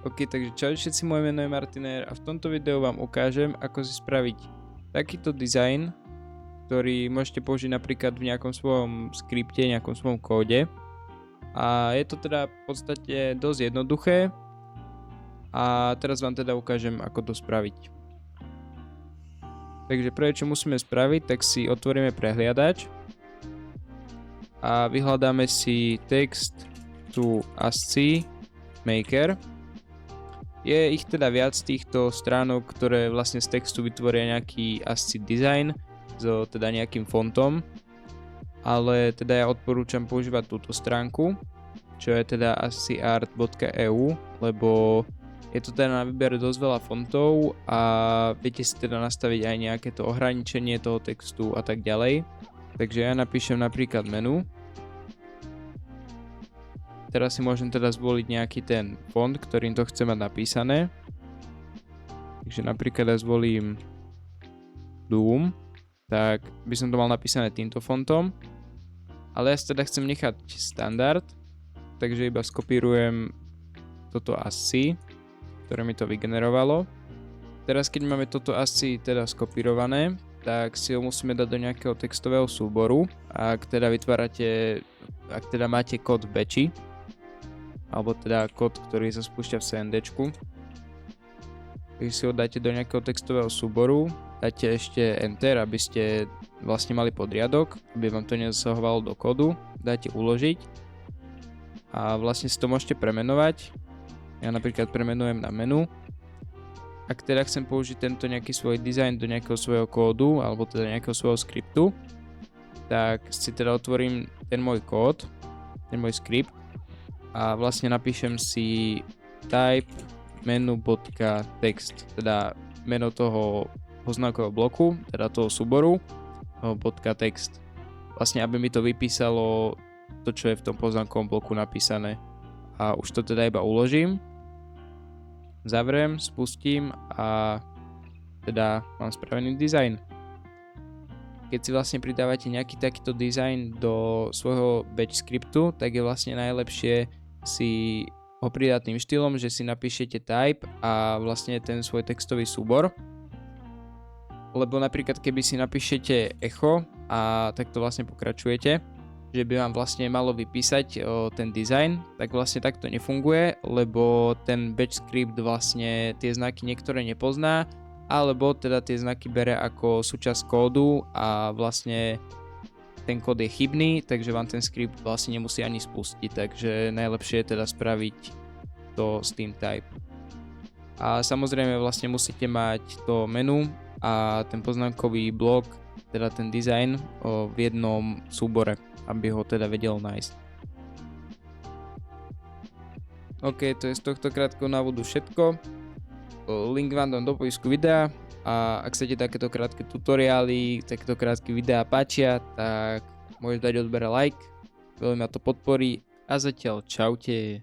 OK, takže čau všetci, moje meno je Martiner a v tomto videu vám ukážem, ako si spraviť takýto dizajn, ktorý môžete použiť napríklad v nejakom svojom skripte, nejakom svojom kóde. A je to teda v podstate dosť jednoduché a teraz vám teda ukážem, ako to spraviť. Takže prvé, čo musíme spraviť, tak si otvoríme prehliadač a vyhľadáme si text to ASCII maker. Je ich teda viac týchto stránok, ktoré vlastne z textu vytvoria nejaký ASCII design so teda nejakým fontom, ale teda ja odporúčam používať túto stránku, čo je teda asciiart.eu, lebo je to teda na výber dosť veľa fontov a viete si teda nastaviť aj nejaké to ohraničenie toho textu a tak ďalej. Takže ja napíšem napríklad menu. Teraz si môžem teda zvoliť nejaký ten font, ktorým to chcem mať napísané. Takže napríklad ja zvolím Doom, tak by som to mal napísané týmto fontom. Ale ja si teda chcem nechať standard, takže iba skopírujem toto ASCII, ktoré mi to vygenerovalo. Teraz keď máme toto ASCII teda skopírované, tak si ho musíme dať do nejakého textového súboru. Ak teda máte kód v batchi, alebo teda kód, ktorý sa spúšťa v CNDčku. Takže si ho dáte do nejakého textového súboru, dáte ešte Enter, aby ste vlastne mali podriadok, aby vám to nezasahovalo do kódu, dáte uložiť a vlastne si to môžete premenovať. Ja napríklad premenujem na menu. Ak teda chcem použiť tento nejaký svoj dizajn do nejakého svojho kódu, alebo teda nejakého svojho skriptu, tak si teda otvorím ten môj kód, ten môj skript, a vlastne napíšem si type menu.text, teda meno toho poznámkového bloku, teda toho súboru, .text. Vlastne aby mi to vypísalo to, čo je v tom poznámkovom bloku napísané. A už to teda iba uložím, zavriem, spustím a teda mám spravený dizajn. Keď si vlastne pridávate nejaký takýto dizajn do svojho batch skriptu, tak je vlastne najlepšie si ho pridať tým štýlom, že si napíšete type a vlastne ten svoj textový súbor. Lebo napríklad keby si napíšete echo a takto vlastne pokračujete, že by vám vlastne malo vypísať ten dizajn, tak vlastne takto nefunguje, lebo ten batch script vlastne tie znaky niektoré nepozná, alebo teda tie znaky bere ako súčasť kódu a vlastne ten kód je chybný, takže vám ten skript vlastne nemusí ani spustiť, takže najlepšie je teda spraviť to s tým type. A samozrejme vlastne musíte mať to menu a ten poznámkový blok, teda ten dizajn v jednom súbore, aby ho teda vedel nájsť. OK, to je z tohto krátkeho návodu všetko. Link vám dám do popisku videa. A ak chcete takéto krátke tutoriály, takéto krátke videá páčia, tak môžete dať odber a like, veľmi ma to podporí a zatiaľ čaute.